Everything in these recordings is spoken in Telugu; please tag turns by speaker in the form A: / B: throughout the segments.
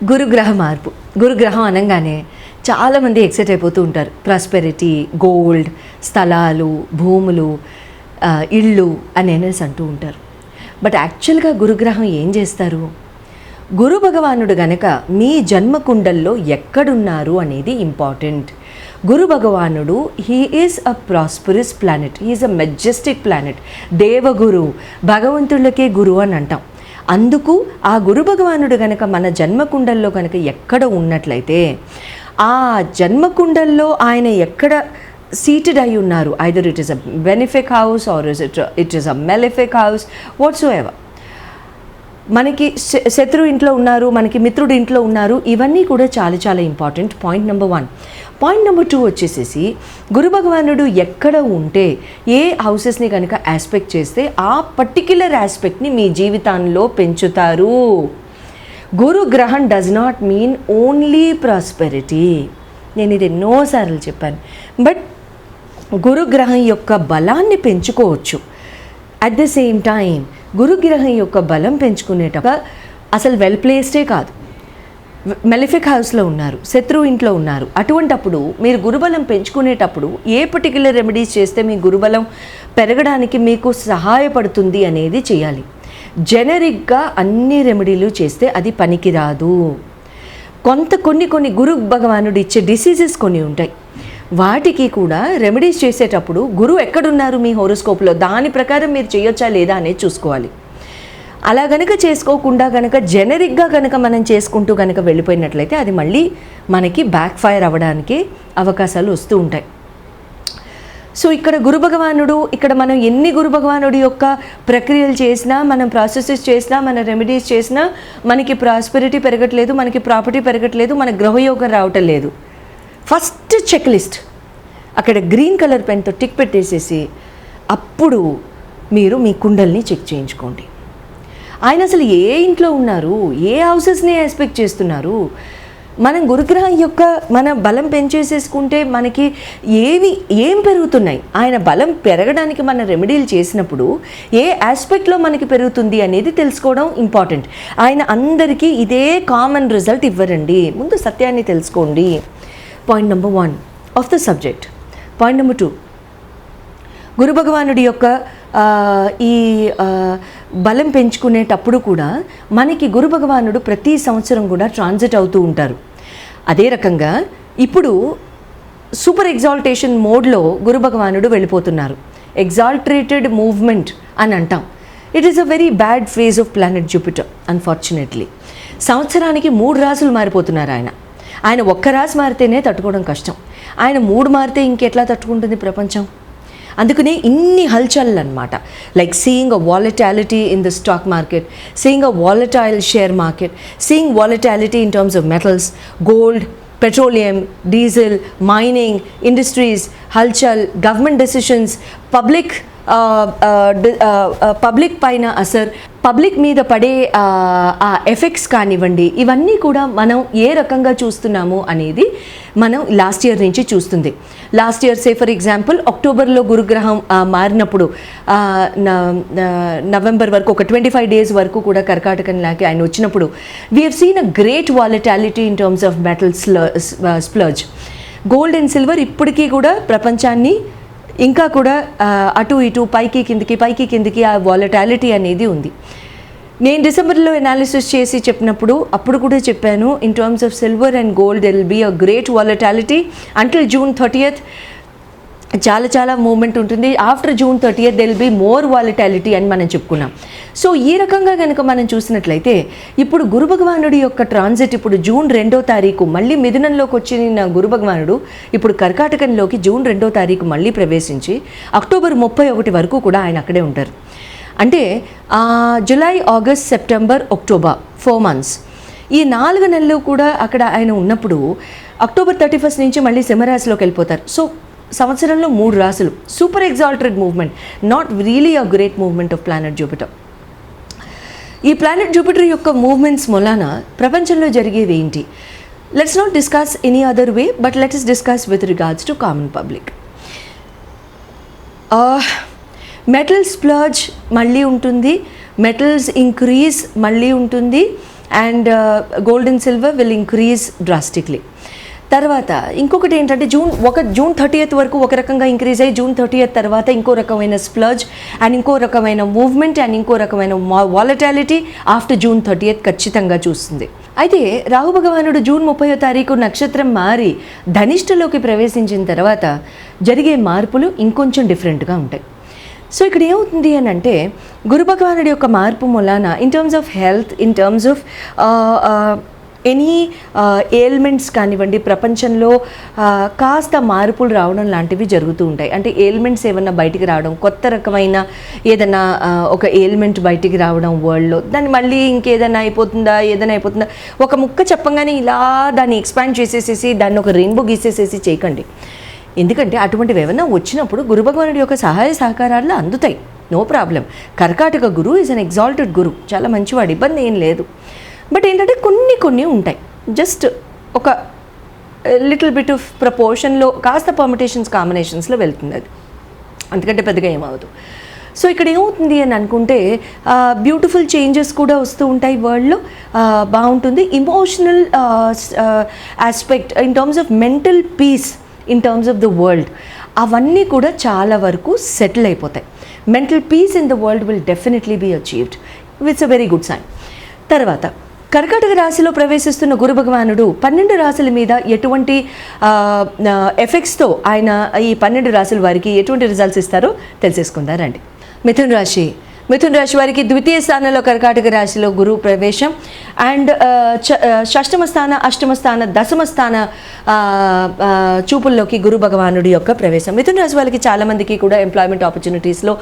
A: గురుగ్రహ మార్పు. గురుగ్రహం అనగానే చాలామంది ఎక్సైట్ అయిపోతూ ఉంటారు. ప్రాస్పెరిటీ, గోల్డ్, స్థలాలు, భూములు, ఇళ్ళు అనేసి అంటూ ఉంటారు. బట్ యాక్చువల్గా గురుగ్రహం ఏం చేస్తారు? గురు భగవానుడు గనక మీ జన్మకుండల్లో ఎక్కడున్నారు అనేది ఇంపార్టెంట్. గురు భగవానుడు he is a prosperous planet, he is a majestic planet. దేవగురు, భగవంతుళ్ళకే గురువు అని అంటాం. అందుకు ఆ గురు భగవానుడు కనుక మన జన్మకుండల్లో కనుక ఎక్కడ ఉన్నట్లయితే ఆ జన్మకుండల్లో ఆయన ఎక్కడ సీటెడ్ అయి ఉన్నారు, either it is a benefic house or it is a malefic house, whatsoever. మనకి శత్రు ఇంట్లో ఉన్నారు, మనకి మిత్రుడి ఇంట్లో ఉన్నారు, ఇవన్నీ కూడా చాలా చాలా important. Point number 1. Point number 2 వచ్చేసేసి గురు భగవానుడు ఎక్కడ ఉంటే ఏ హౌసెస్ని కనుక ఆస్పెక్ట్ చేస్తే ఆ పర్టిక్యులర్ ఆస్పెక్ట్ని మీ జీవితంలో పెంచుతారు. గురు గ్రహం does not mean only prosperity. నేను ఇది ఎన్నోసార్లు చెప్పాను. బట్ గురుగ్రహం యొక్క బలాన్ని పెంచుకోవచ్చు. అట్ ద సేమ్ టైం గురుగ్రహం యొక్క బలం పెంచుకునేటప్పుడు అసలు వెల్ ప్లేస్డే కాదు, మెలిఫిక్ హౌస్లో ఉన్నారు, శత్రువు ఇంట్లో ఉన్నారు. అటువంటప్పుడు మీరు గురుబలం పెంచుకునేటప్పుడు ఏ పర్టిక్యులర్ రెమెడీస్ చేస్తే మీ గురుబలం పెరగడానికి మీకు సహాయపడుతుంది అనేది చేయాలి. జెనరిక్గా అన్ని రెమెడీలు చేస్తే అది పనికిరాదు. కొన్ని గురు భగవానుడు ఇచ్చే డిసీజెస్ కొన్ని ఉంటాయి, వాటికి కూడా రెమెడీస్ చేసేటప్పుడు గురువు ఎక్కడున్నారు మీ హోరోస్కోప్లో దాని ప్రకారం మీరు చేయొచ్చా లేదా అనేది చూసుకోవాలి. అలా గనక చేసుకోకుండా గనక జెనరిక్గా గనక మనం చేసుకుంటూ గనక వెళ్ళిపోయినట్లయితే అది మళ్ళీ మనకి బ్యాక్ ఫైర్ అవ్వడానికి అవకాశాలు వస్తూ ఉంటాయి. సో ఇక్కడ గురు భగవానుడు, ఇక్కడ మనం ఎన్ని గురు భగవానుడి యొక్క ప్రక్రియలు చేసినా, మనం ప్రాసెసెస్ చేసినా, మన రెమెడీస్ చేసినా మనకి ప్రాస్పెరిటీ పెరగట్లేదు, మనకి ప్రాపర్టీ పెరగట్లేదు, మన గ్రహయోగం రావటం లేదు. ఫస్ట్ చెక్ లిస్ట్ అక్కడ గ్రీన్ కలర్ పెన్తో టిక్ పెట్టేసేసి అప్పుడు మీరు మీ కుండల్ని చెక్ చేయించుకోండి. ఆయన అసలు ఏ ఇంట్లో ఉన్నారు, ఏ హౌసెస్ని ఎక్స్పెక్ట్ చేస్తున్నారు. మనం గురుగ్రహం యొక్క మన బలం పెంచేసేసుకుంటే మనకి ఏం పెరుగుతున్నాయి, ఆయన బలం పెరగడానికి మన రెమెడీలు చేసినప్పుడు ఏ ఆస్పెక్ట్లో మనకి పెరుగుతుంది అనేది తెలుసుకోవడం ఇంపార్టెంట్. ఆయన అందరికీ ఇదే కామన్ రిజల్ట్ ఇవ్వరండి. ముందు సత్యాన్ని తెలుసుకోండి. Point number 1 of the subject. Point number 2, గురు భగవానుడి యొక్క ఈ బలం పెంచుకునేటప్పుడు కూడా మనకి గురు భగవానుడు ప్రతి సంవత్సరం కూడా ట్రాన్సిట్ అవుతూ ఉంటారు. అదే రకంగా ఇప్పుడు సూపర్ ఎగ్జాల్టేషన్ మోడ్లో గురు భగవానుడు వెళ్ళిపోతున్నారు. ఎగ్జాల్టరేటెడ్ మూవ్మెంట్ అని అంటాం. It is a very bad phase of planet Jupiter. Unfortunately సంవత్సరానికి 3 రాసులు మారిపోతున్నారు. ఆయన ఒక్క రాశి మారితేనే తట్టుకోవడం కష్టం. ఆయన 3 మారితే ఇంకెట్లా తట్టుకుంటుంది ప్రపంచం? అందుకనే ఇన్ని హల్చల్ అనమాట. Like seeing a volatility in the stock market, seeing a volatile share market, seeing volatility in terms of metals, gold, petroleum, diesel, mining, industries, హల్చల్, గవర్నమెంట్ డెసిషన్స్, పబ్లిక్ పైన అసర్, పబ్లిక్ మీద పడే ఆ ఎఫెక్ట్స్ కానివ్వండి, ఇవన్నీ కూడా మనం ఏ రకంగా చూస్తున్నాము అనేది మనం లాస్ట్ ఇయర్ నుంచి చూస్తుంది. లాస్ట్ ఇయర్ ఫర్ ఎగ్జాంపుల్ అక్టోబర్లో గురుగ్రహం మారినప్పుడు నవంబర్ వరకు ఒక 25 days వరకు కూడా కర్కాటకంలాకి ఆయన వచ్చినప్పుడు we have seen a great volatility in terms of metal స్ప్లర్జ్. Gold and silver ఇప్పటికీ కూడా ప్రపంచాన్ని ఇంకా కూడా అటు ఇటు పైకి కిందికి ఆ వాలటాలిటీ అనేది ఉంది. నేను డిసెంబర్లో అనాలిసిస్ చేసి చెప్పినప్పుడు అప్పుడు కూడా చెప్పాను, in terms of silver and gold there will be a great volatility until June 30th. చాలా మూమెంట్ ఉంటుంది. After June 30th there will be more volatility అని మనం చెప్పుకున్నాం. సో ఈ రకంగా కనుక మనం చూసినట్లయితే ఇప్పుడు గురు భగవానుడి యొక్క ట్రాన్సిట్ ఇప్పుడు June 2వ తారీఖు మళ్ళీ మిథునంలోకి వచ్చిన గురు భగవానుడు ఇప్పుడు కర్కాటకంలోకి June 2వ తారీఖు మళ్ళీ ప్రవేశించి అక్టోబర్ 31 వరకు కూడా ఆయన అక్కడే ఉంటారు. అంటే July, August, September, October 4 months, ఈ 4 నెలలు కూడా అక్కడ ఆయన ఉన్నప్పుడు అక్టోబర్ 31st నుంచి మళ్ళీ సింహరాశిలోకి వెళ్ళిపోతారు. సో సంవత్సరంలో 3 రాశులు. Super exalted movement, not really a great movement of planet Jupiter. ఈ ప్లానెట్ జూపిటర్ యొక్క మూవ్మెంట్స్ మూలాన ప్రపంచంలో జరిగేవి ఏంటి? Let's not discuss any other way, but let's discuss with regards to common public. Metal స్ప్లర్జ్ మళ్ళీ ఉంటుంది, మెటల్స్ ఇంక్రీజ్ మళ్ళీ ఉంటుంది, and gold and silver will increase drastically. తర్వాత ఇంకొకటి ఏంటంటే జూన్ 30th వరకు ఒక రకంగా ఇంక్రీజ్ అయ్యి June 30th తర్వాత ఇంకో రకమైన స్ప్లర్జ్ అండ్ ఇంకో రకమైన మూవ్మెంట్ అండ్ ఇంకో రకమైన వాలటాలిటీ ఆఫ్టర్ June 30th ఖచ్చితంగా చూస్తుంది. అయితే రాహు భగవానుడు June 30వ తారీఖు నక్షత్రం మారి ధనిష్ఠలోకి ప్రవేశించిన తర్వాత జరిగే మార్పులు ఇంకొంచెం డిఫరెంట్గా ఉంటాయి. సో ఇక్కడ ఏమవుతుంది అని అంటే గురు భగవానుడి యొక్క మార్పు మూలాన in terms of health, in terms of any ailments కానివ్వండి, ప్రపంచంలో కాస్త మార్పులు రావడం లాంటివి జరుగుతూ ఉంటాయి. అంటే ఎయిల్మెంట్స్ ఏమన్నా బయటికి రావడం, కొత్త రకమైన ఏదైనా ఒక ఎయిల్మెంట్ బయటికి రావడం వరల్డ్లో, దాన్ని మళ్ళీ ఇంకేదైనా అయిపోతుందా, ఏదైనా అయిపోతుందా, ఒక ముక్క చెప్పంగానే ఇలా దాన్ని ఎక్స్పాండ్ చేసేసేసి దాన్ని ఒక రెయిన్బో గీసేసేసి చేయకండి. ఎందుకంటే అటువంటివి ఏమైనా వచ్చినప్పుడు గురు భగవానుడి యొక్క సహాయ సహకారాలు అందుతాయి, నో ప్రాబ్లం. కర్కాటక గురు ఈజ్ అన్ ఎగ్జాల్టెడ్ గురు, చాలా మంచివాడు, ఇబ్బంది ఏం లేదు. బట్ ఏంటంటే కొన్ని ఉంటాయి, జస్ట్ ఒక లిటిల్ బిట్ ఆఫ్ ప్రపోర్షన్లో కాస్త పర్మిటేషన్స్ కాంబినేషన్స్లో వెళ్తుంది అది, అందుకంటే పెద్దగా ఏమవుతుంది. సో ఇక్కడ ఏమవుతుంది అని అనుకుంటే బ్యూటిఫుల్ చేంజెస్ కూడా వస్తూ ఉంటాయి వరల్డ్లో, బాగుంటుంది. Emotional aspect in terms of mental peace, in terms of the world, అవన్నీ కూడా చాలా వరకు సెటిల్ అయిపోతాయి. Mental peace in the world will definitely be achieved, it's a very good sign. తర్వాత కర్కాటక రాశిలో ప్రవేశిస్తున్న గురు భగవానుడు 12 రాశుల మీద ఎటువంటి ఎఫెక్ట్స్తో ఆయన ఈ 12 రాశుల వారికి ఎటువంటి రిజల్ట్స్ ఇస్తారో తెలిసేసుకుందారండి. మిథున రాశి వారికి ద్వితీయ స్థానంలో కర్కాటక రాశిలో గురువు ప్రవేశం అండ్ షష్టమ స్థాన, అష్టమ స్థాన, దశమ స్థాన చూపుల్లోకి గురు భగవానుడి యొక్క ప్రవేశం. మిథున రాశి వాళ్ళకి చాలామందికి కూడా ఎంప్లాయ్మెంట్ ఆపర్చునిటీస్లో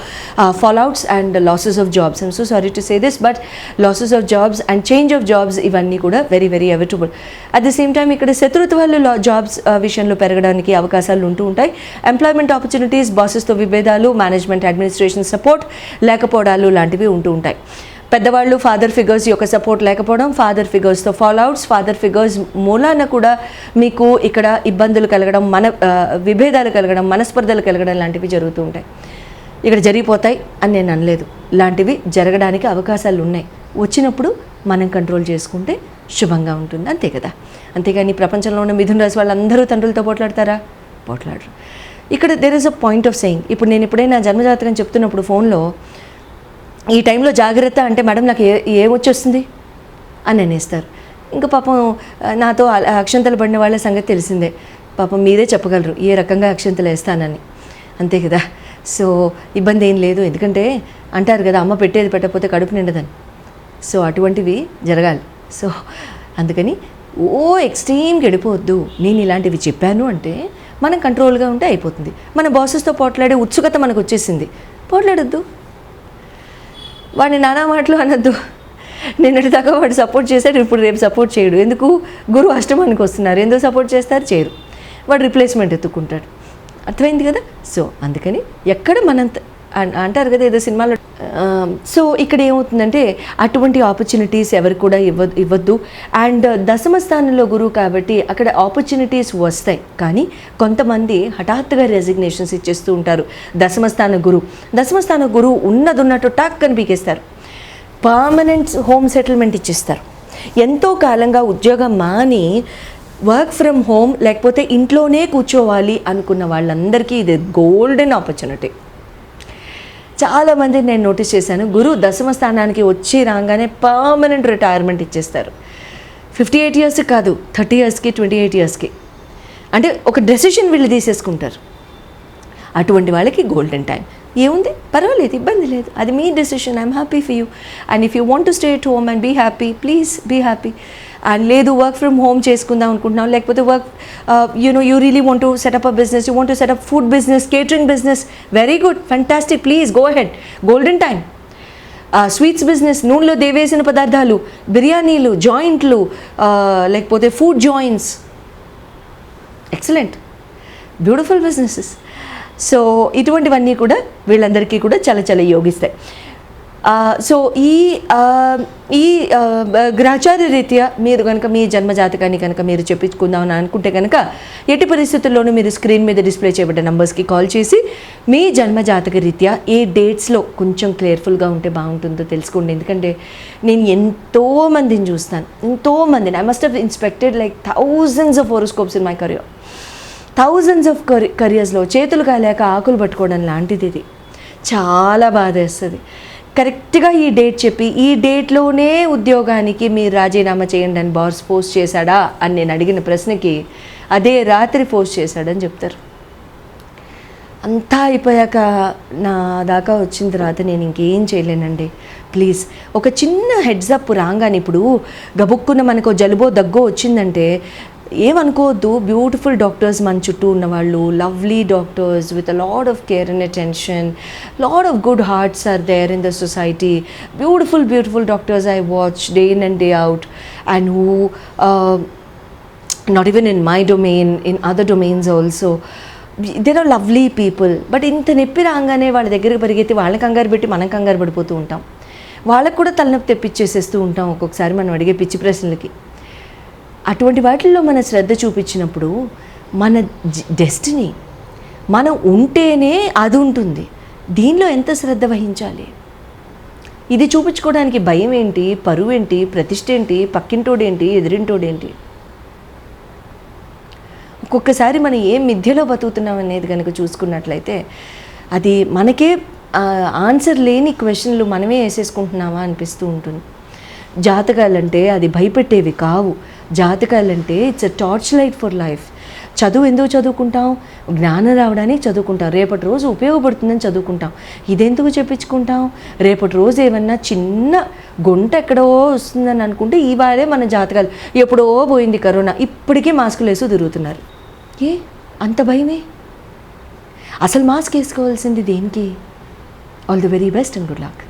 A: fallouts and losses of jobs, I'm so sorry to say this, but losses of jobs and change of jobs ఇవన్నీ కూడా very very inevitable. At the same time ఇక్కడ శత్రుత్వాలు జాబ్స్ విషయంలో పెరగడానికి అవకాశాలు ఉంటూ ఉంటాయి. ఎంప్లాయ్మెంట్ ఆపర్చునిటీస్, బాసెస్తో విభేదాలు, మేనేజ్మెంట్ అడ్మినిస్ట్రేషన్ సపోర్ట్ లేకపోవడాలు లాంటివి ఉంటూ ఉంటాయి. పెద్దవాళ్ళు, ఫాదర్ ఫిగర్స్ యొక్క సపోర్ట్ లేకపోవడం, ఫాదర్ ఫిగర్స్తో ఫాల్అవుట్స్, ఫాదర్ ఫిగర్స్ మూలాన కూడా మీకు ఇక్కడ ఇబ్బందులు కలగడం, విభేదాలు కలగడం, మనస్పర్ధలు కలగడం లాంటివి జరుగుతూ ఉంటాయి. ఇక్కడ జరిగిపోతాయి అని నేను అనలేదు, లాంటివి జరగడానికి అవకాశాలు ఉన్నాయి. వచ్చినప్పుడు మనం కంట్రోల్ చేసుకుంటే శుభంగా ఉంటుంది, అంతే కదా. అంతేగాని ప్రపంచంలో ఉన్న మిథున రాశి వాళ్ళందరూ తండ్రులతో పోట్లాడతారా? పోట్లాడరు. ఇక్కడ there is a point of saying. ఇప్పుడు నేను ఎప్పుడైనా జన్మజాతకం చెప్తున్నప్పుడు ఫోన్లో ఈ టైంలో జాగ్రత్త అంటే మేడం నాకు ఏమొచ్చేస్తుంది అని అనేస్తారు. ఇంకా పాపం నాతో అక్షంతలు పడిన వాళ్ళ సంగతి తెలిసిందే, పాపం మీరే చెప్పగలరు ఏ రకంగా అక్షంతలు వేస్తానని, అంతే కదా. సో ఇబ్బంది ఏం లేదు, ఎందుకంటే అంటారు కదా అమ్మ పెట్టేది పెట్టకపోతే కడుపు నిండదని. సో అటువంటివి జరగాలి. సో అందుకని ఎక్స్ట్రీమ్కి వెళ్ళిపోవద్దు. నేను ఇలాంటివి చెప్పాను అంటే మనం కంట్రోల్గా ఉంటే అయిపోతుంది. మన బాసెస్తో పోట్లాడే ఉత్సుకత మనకు వచ్చేసింది, పోట్లాడొద్దు. వాడిని నానా మాటలు అనొద్దు. నిన్నటి దాకా వాడు సపోర్ట్ చేశాడు, ఇప్పుడు రేపు సపోర్ట్ చేయడు. ఎందుకు? గురువు అష్టమానికి వస్తున్నారు, ఎందుకు సపోర్ట్ చేస్తారు? చేయరు. వాడు రిప్లేస్మెంట్ ఎత్తుక్కుంటాడు. అర్థమైంది కదా. సో అందుకని ఎక్కడ మనం అంటారు కదా ఏదో సినిమాలో. సో ఇక్కడ ఏమవుతుందంటే అటువంటి ఆపర్చునిటీస్ ఎవరు కూడా ఇవ్వద్దు. అండ్ దశమ స్థానంలో గురువు కాబట్టి అక్కడ ఆపర్చునిటీస్ వస్తాయి, కానీ కొంతమంది హఠాత్తుగా రెసిగ్నేషన్స్ ఇచ్చేస్తూ ఉంటారు. దశమ స్థాన గురువు ఉన్నట్టు టాక్ అని పీకేస్తారు, పర్మనెంట్ హోమ్ సెటిల్మెంట్ ఇచ్చేస్తారు. ఎంతో కాలంగా ఉద్యోగం మాని వర్క్ ఫ్రమ్ హోమ్ లేకపోతే ఇంట్లోనే కూర్చోవాలి అనుకున్న వాళ్ళందరికీ ఇది గోల్డెన్ ఆపర్చునిటీ. చాలామంది నేను నోటీస్ చేశాను, గురువు దశమ స్థానానికి వచ్చి రాగానే పర్మనెంట్ రిటైర్మెంట్ ఇచ్చేస్తారు. 58 years కాదు, 30 yearsకి 28 yearsకి. అంటే ఒక డెసిషన్ వీళ్ళు తీసేసుకుంటారు. అటువంటి వాళ్ళకి గోల్డెన్ టైం. ఏముంది, పర్వాలేదు, ఇబ్బంది లేదు, అది మీ decision. I'm happy for you. And if you want to stay at home and be happy, please be happy. And లేదు వర్క్ ఫ్రమ్ హోమ్ చేసుకుందాం అనుకుంటున్నాం, లేకపోతే you really want to setup a business, you want to setup food business, catering business, very good, fantastic, please go ahead, golden time. Sweets business, నూనెలో దేవేసిన పదార్థాలు, బిర్యానీలు, జాయింట్లు, లేకపోతే food joints, excellent, beautiful businesses. So ఇటువంటివన్నీ కూడా వీళ్ళందరికీ కూడా చాలా చాలా యోగిస్తాయి. సో ఈ గ్రహచార రీత్యా మీరు కనుక మీ జన్మజాతకాన్ని కనుక మీరు చెప్పించుకుందామని అనుకుంటే కనుక ఎట్టి పరిస్థితుల్లోనూ మీరు స్క్రీన్ మీద డిస్ప్లే చేయబడ్డ నంబర్స్కి కాల్ చేసి మీ జన్మజాతక రీత్యా ఏ డేట్స్లో కొంచెం కేర్ఫుల్గా ఉంటే బాగుంటుందో తెలుసుకోండి. ఎందుకంటే నేను ఎంతోమందిని చూస్తాను, ఎంతోమందిని. I must have inspected like thousands of horoscopes in my career. Thousands of కెరియర్స్లో చేతులు కాలేక ఆకులు పట్టుకోవడం లాంటిది ఇది. చాలా బాధ వేస్తుంది. కరెక్ట్గా ఈ డేట్ చెప్పి ఈ డేట్లోనే ఉద్యోగానికి మీరు రాజీనామా చేయండి అని బాస్ ఫోర్స్ చేశాడా అని నేను అడిగిన ప్రశ్నకి అదే రాత్రి ఫోర్స్ చేశాడని చెప్తారు. అంతా అయిపోయాక నా దాకా వచ్చిన తర్వాత నేను ఇంకేం చేయలేనండి. ప్లీజ్ ఒక చిన్న హెడ్స్ అప్ రాగానే, ఇప్పుడు గబుక్కున్న మనకు జలుబో దగ్గో వచ్చిందంటే ఏమనుకోవద్దు. బ్యూటిఫుల్ డాక్టర్స్ మన చుట్టూ ఉన్నవాళ్ళు, lovely doctors with a lot of care and attention, lot of good hearts are there in the society. Beautiful doctors I watch day in and day out and who not even in my domain, in other domains also, there are lovely people. But ఇంత నొప్పి రాగానే వాళ్ళ దగ్గరికి పరిగెత్తి వాళ్ళకి కంగారు పెట్టి మనం కంగారు పడిపోతూ ఉంటాం. వాళ్ళకు కూడా తలనొప్పి తెప్పించేసేస్తూ ఉంటాం ఒక్కొక్కసారి మనం అడిగే పిచ్చి ప్రశ్నలకి. అటువంటి వాటిల్లో మన శ్రద్ధ చూపించినప్పుడు మన డెస్టినీ మనం ఉంటేనే అది ఉంటుంది. దీనిలో ఎంత శ్రద్ధ వహించాలి? ఇది చూపించుకోవడానికి భయం ఏంటి, పరువు ఏంటి, ప్రతిష్ఠ ఏంటి, పక్కింటోడేంటి, ఎదిరింటోడేంటి? ఒక్కొక్కసారి మనం ఏం మిథ్యలో బతుకుతున్నాం అనేది కనుక చూసుకున్నట్లయితే అది మనకే ఆన్సర్ లేని క్వశ్చన్లు మనమే వేసేసుకుంటున్నామా అనిపిస్తూ ఉంటుంది. జాతకాలంటే అది భయపెట్టేవి కావు. జాతకాలంటే it's a torch light for life. చదువు ఎందుకు చదువుకుంటాం? జ్ఞానం రావడానికి చదువుకుంటాం. రేపటి రోజు ఉపయోగపడుతుందని చదువుకుంటాం. ఇదెందుకు చెప్పించుకుంటాం? రేపటి రోజు ఏమన్నా చిన్న గుంట ఎక్కడో వస్తుందని అనుకుంటే ఇవాళే మన జాతకాలు ఎప్పుడో పోయింది కరోనా, ఇప్పటికీ మాస్కులు వేసి తిరుగుతున్నారు. ఏ అంత భయమే? అసలు మాస్క్ వేసుకోవాల్సింది దేనికి? All the very best and good luck.